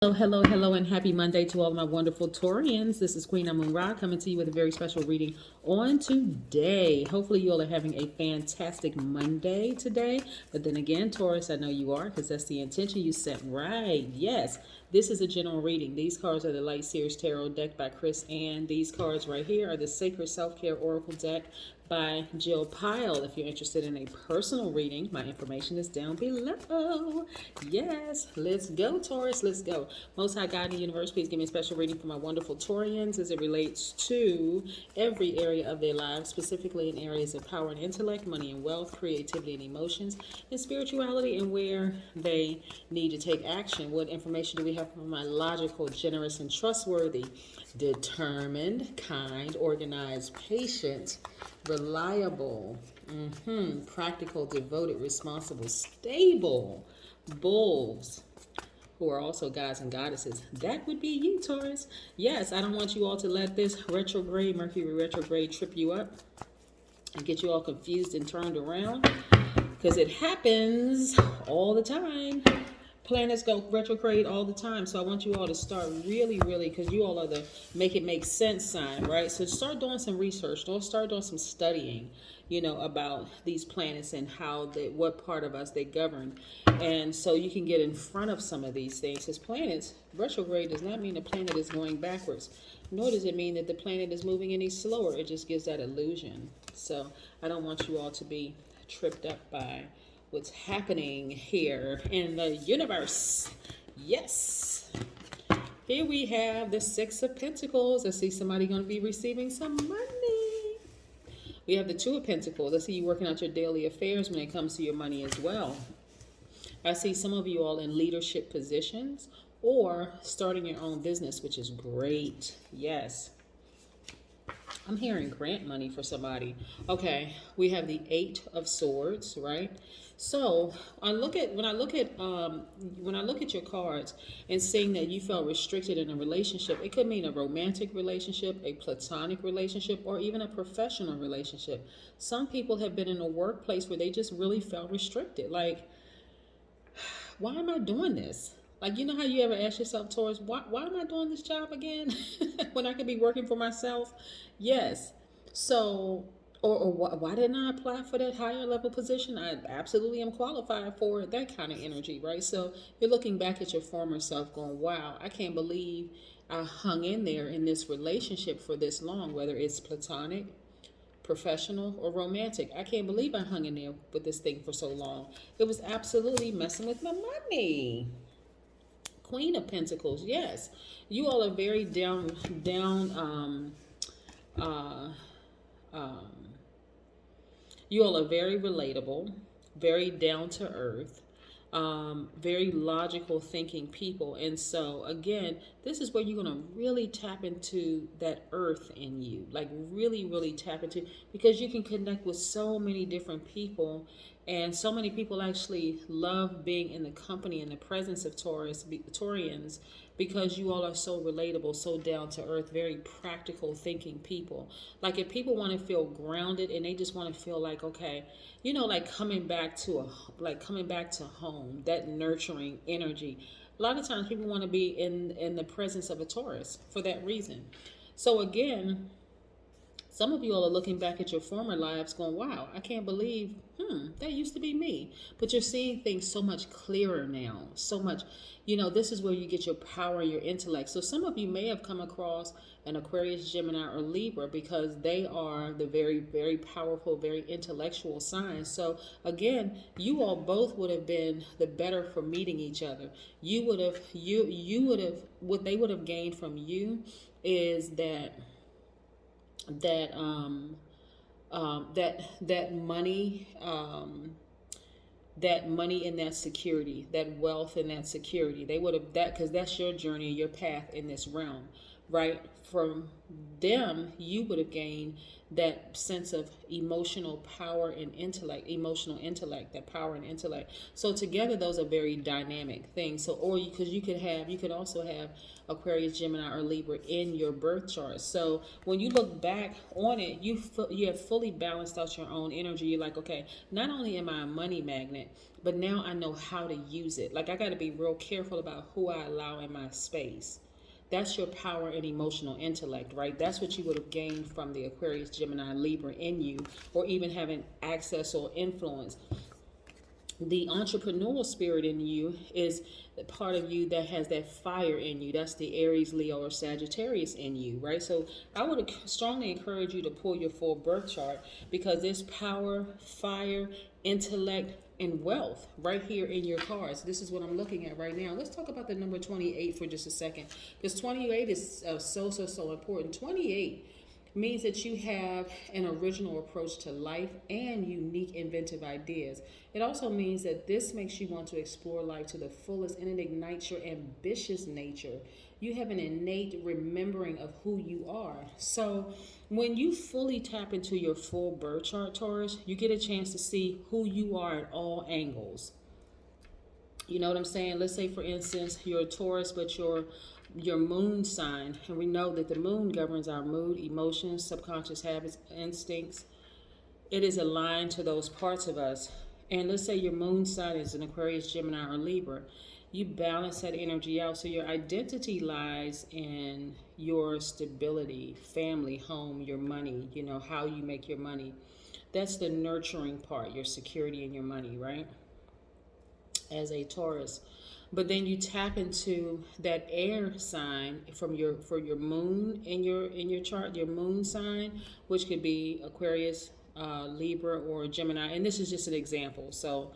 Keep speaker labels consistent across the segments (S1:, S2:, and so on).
S1: Hello, hello, hello, and happy Monday to all my wonderful Taurians. This is Queen Amun Ra coming to you with a very special reading on today. Hopefully, you all are having a fantastic Monday today. But then again, Taurus, I know you are because that's the intention you set right. Yes, this is a general reading. These cards are the Light Series Tarot deck by Chris Ann. These cards right here are the Sacred Self-Care Oracle deck by Jill Pyle. If you're interested in a personal reading, my information is down below. Yes, let's go, Taurus. Let's go. Most High God in the universe, please give me a special reading for my wonderful Taurians as it relates to every area of their lives, specifically in areas of power and intellect, money and wealth, creativity and emotions, and spirituality, and where they need to take action. What information do we have from my logical, generous, and trustworthy, determined, kind, organized, patient, reliable, practical, devoted, responsible, stable bulls who are also gods and goddesses? That would be you, Taurus. Yes, I don't want you all to let this retrograde, Mercury retrograde, trip you up and get you all confused and turned around, because it happens all the time. Planets go retrograde all the time. So I want you all to start really, because you all are the make it make sense sign, right? So start doing some research. Start doing some studying, about these planets and how what part of us they govern. And so you can get in front of some of these things. Because planets, retrograde does not mean the planet is going backwards, nor does it mean that the planet is moving any slower. It just gives that illusion. So I don't want you all to be tripped up by what's happening here in the universe. Yes. Here we have the Six of Pentacles. I see somebody going to be receiving some money. We have the Two of Pentacles. I see you working out your daily affairs when it comes to your money as well. I see some of you all in leadership positions or starting your own business, which is great. Yes. I'm hearing grant money for somebody. Okay, we have the Eight of Swords, right? So when I look at your cards and seeing that you felt restricted in a relationship, it could mean a romantic relationship, a platonic relationship, or even a professional relationship. Some people have been in a workplace where they just really felt restricted. Like, why am I doing this? Like, you know how you ever ask yourself, Taurus, why am I doing this job again when I could be working for myself? Yes. So, or why didn't I apply for that higher level position? I absolutely am qualified for that kind of energy, right? So you're looking back at your former self going, wow, I can't believe I hung in there in this relationship for this long, whether it's platonic, professional, or romantic. I can't believe I hung in there with this thing for so long. It was absolutely messing with my money. Queen of Pentacles, yes. You all are very you all are very relatable, very down to earth, very logical thinking people. And so again, this is where you're going to really tap into that earth in you, like really tap into, because you can connect with so many different people. And so many people actually love being in the company and the presence of Taurians, because you all are so relatable, so down to earth, very practical thinking people. Like, if people want to feel grounded and they just want to feel like, okay, like coming back to home, that nurturing energy. A lot of times people want to be in the presence of a Taurus for that reason. So again, some of you all are looking back at your former lives going, wow, I can't believe, that used to be me. But you're seeing things so much clearer now. So much, this is where you get your power, your intellect. So some of you may have come across an Aquarius, Gemini, or Libra, because they are the very, very powerful, very intellectual signs. So again, you all both would have been the better for meeting each other. You would have, what they would have gained from you is that money, that money and that security, that wealth and that security. They would have that, because that's your journey, your path in this realm. right? From them, you would have gained that sense of emotional power and intellect, emotional intellect, that power and intellect. So together, those are very dynamic things. So, or because you could also have Aquarius, Gemini, or Libra in your birth chart. So when you look back on it, you have fully balanced out your own energy. You're like, okay, not only am I a money magnet, but now I know how to use it. Like I got to be real careful about who I allow in my space. That's your power and emotional intellect, right? That's what you would have gained from the Aquarius, Gemini, Libra in you, or even having access or influence. The entrepreneurial spirit in you is the part of you that has that fire in you. That's the Aries, Leo, or Sagittarius in you, right? So I would strongly encourage you to pull your full birth chart, because there's power, fire, intellect, and wealth right here in your cards. This is what I'm looking at right now. Let's talk about the number 28 for just a second, because 28 is so important. 28 means that you have an original approach to life and unique inventive ideas. It also means that this makes you want to explore life to the fullest, and it ignites your ambitious nature. You have an innate remembering of who you are. So when you fully tap into your full birth chart, Taurus, you get a chance to see who you are at all angles. You know what I'm saying? Let's say, for instance, you're a Taurus, but your moon sign, and we know that the moon governs our mood, emotions, subconscious habits, instincts. It is aligned to those parts of us. And let's say your moon sign is an Aquarius, Gemini, or Libra. You balance that energy out. So your identity lies in your stability, family, home, your money, how you make your money. That's the nurturing part, your security and your money, right? As a Taurus. But then you tap into that air sign for your moon in your chart, your moon sign, which could be Aquarius, Libra, or Gemini. And this is just an example. So,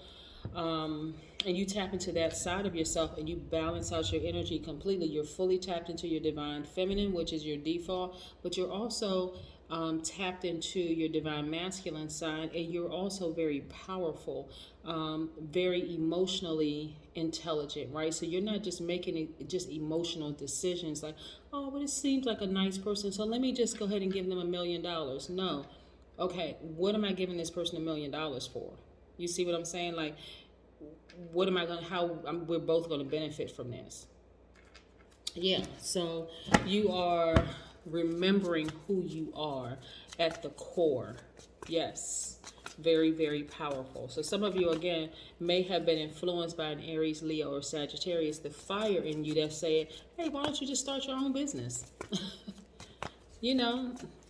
S1: and you tap into that side of yourself, and you balance out your energy completely. You're fully tapped into your divine feminine, which is your default, but you're also tapped into your divine masculine side, and you're also very powerful, very emotionally intelligent, right? So you're not just making just emotional decisions like, oh, but it seems like a nice person, so let me just go ahead and give them $1 million. No. Okay, what am I giving this person $1 million for? You see what I'm saying? Like, what am I going to, we're both going to benefit from this. Yeah, so you are remembering who you are at the core. Yes, very, very powerful. So some of you, again, may have been influenced by an Aries, Leo, or Sagittarius, the fire in you that's saying, hey, why don't you just start your own business?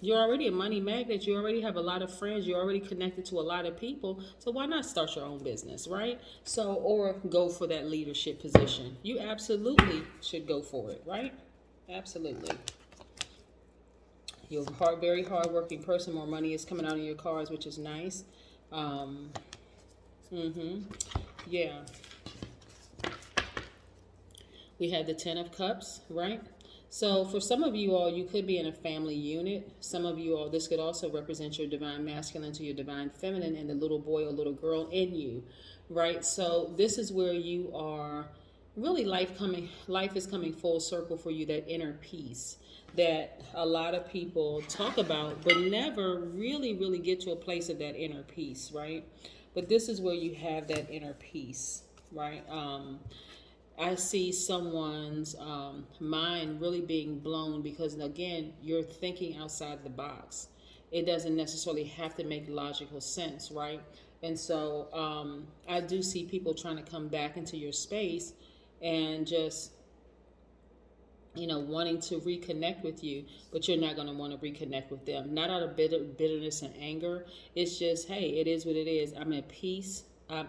S1: You're already a money magnet. You already have a lot of friends. You're already connected to a lot of people. So why not start your own business, right? So, or go for that leadership position. You absolutely should go for it, right? Absolutely. You're a very hardworking person. More money is coming out of your cards, which is nice. Yeah. We have the 10 of Cups, right? So for some of you all, you could be in a family unit. Some of you all, this could also represent your divine masculine to your divine feminine and the little boy or little girl in you, right? So this is where you are really life is coming full circle for you, that inner peace that a lot of people talk about, but never really, really get to a place of that inner peace, right? But this is where you have that inner peace, right? I see someone's mind really being blown because, again, you're thinking outside the box. It doesn't necessarily have to make logical sense, right? And so I do see people trying to come back into your space and just, wanting to reconnect with you, but you're not going to want to reconnect with them. Not out of bitterness and anger. It's just, hey, it is what it is. I'm at peace. I'm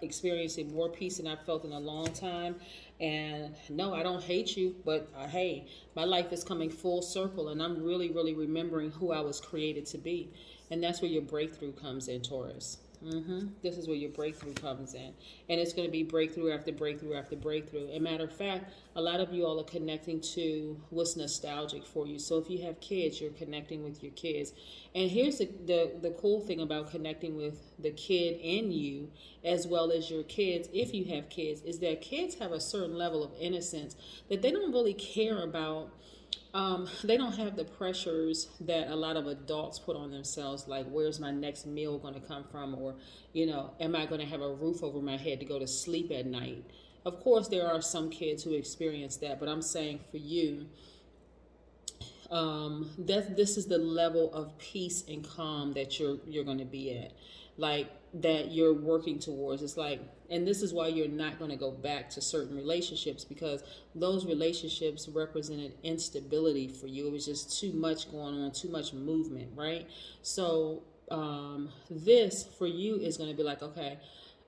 S1: experiencing more peace than I've felt in a long time. And no, I don't hate you, but hey, my life is coming full circle, and I'm really, really remembering who I was created to be. And that's where your breakthrough comes in, Taurus. This is where your breakthrough comes in. And it's going to be breakthrough after breakthrough after breakthrough. As a matter of fact, a lot of you all are connecting to what's nostalgic for you. So if you have kids, you're connecting with your kids. And here's the cool thing about connecting with the kid in you as well as your kids, if you have kids, is that kids have a certain level of innocence that they don't really care about They don't have the pressures that a lot of adults put on themselves, like where's my next meal going to come from, or am I going to have a roof over my head to go to sleep at night? Of course, there are some kids who experience that, but I'm saying for you, that this is the level of peace and calm that you're going to be at, like that you're working towards. It's like, and this is why you're not going to go back to certain relationships, because those relationships represented instability for you. It was just too much going on, too much movement, right? So this for you is going to be like, okay,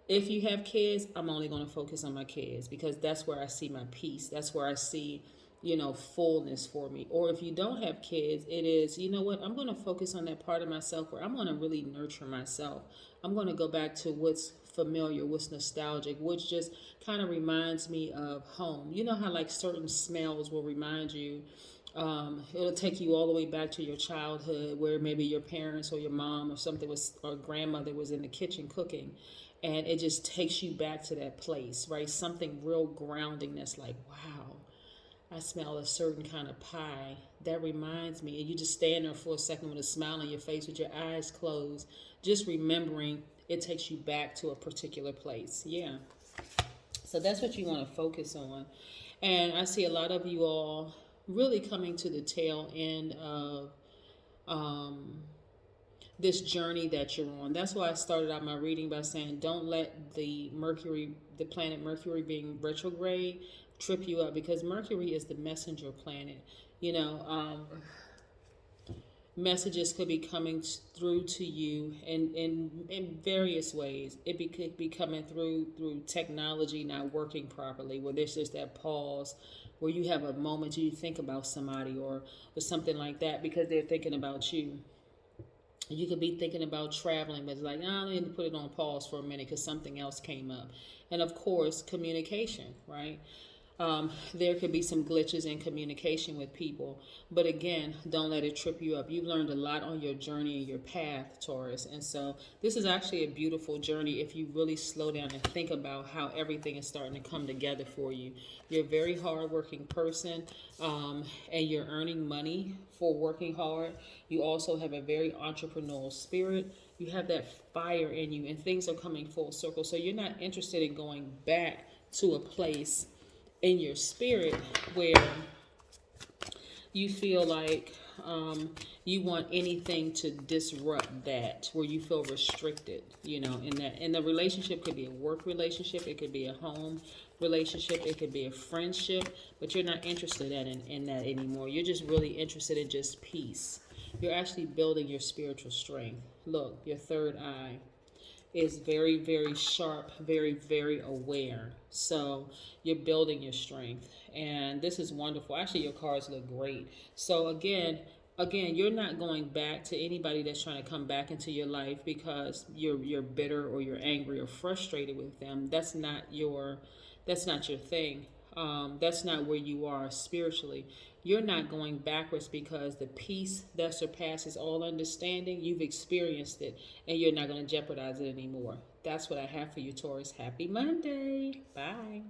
S1: if you have kids, I'm only going to focus on my kids, because that's where I see my peace. That's where I see, fullness for me. Or if you don't have kids, it is, I'm going to focus on that part of myself where I'm going to really nurture myself. I'm going to go back to what's familiar, what's nostalgic, which just kind of reminds me of home. You know how like certain smells will remind you, it'll take you all the way back to your childhood, where maybe your parents or your mom or something or grandmother was in the kitchen cooking, and it just takes you back to that place, right? Something real grounding that's like, wow, I smell a certain kind of pie. That reminds me. And you just stand there for a second with a smile on your face with your eyes closed, just remembering. It takes you back to a particular place. Yeah. So that's what you want to focus on. And I see a lot of you all really coming to the tail end of this journey that you're on. That's why I started out my reading by saying, don't let the planet Mercury being retrograde trip you up, because Mercury is the messenger planet. Messages could be coming through to you in various ways. Could be coming through technology not working properly, where there's just that pause, where you have a moment you think about somebody or something like that, because they're thinking about you. You could be thinking about traveling, but it's like, I need to put it on pause for a minute because something else came up. And of course, communication, right? There could be some glitches in communication with people. But again, don't let it trip you up. You've learned a lot on your journey and your path, Taurus. And so this is actually a beautiful journey if you really slow down and think about how everything is starting to come together for you. You're a very hardworking person, and you're earning money for working hard. You also have a very entrepreneurial spirit. You have that fire in you, and things are coming full circle. So you're not interested in going back to a place in your spirit where you feel like you want anything to disrupt that, where you feel restricted, in that. And the relationship could be a work relationship, it could be a home relationship, it could be a friendship, but you're not interested in that anymore. You're just really interested in just peace. You're actually building your spiritual strength. Look, your third eye is very, very sharp, very, very aware. So you're building your strength. And this is wonderful. Actually, your cards look great. So again, you're not going back to anybody that's trying to come back into your life because you're bitter or you're angry or frustrated with them. That's not your thing. That's not where you are spiritually. You're not going backwards because the peace that surpasses all understanding, you've experienced it, and you're not going to jeopardize it anymore. That's what I have for you, Taurus. Happy Monday. Bye.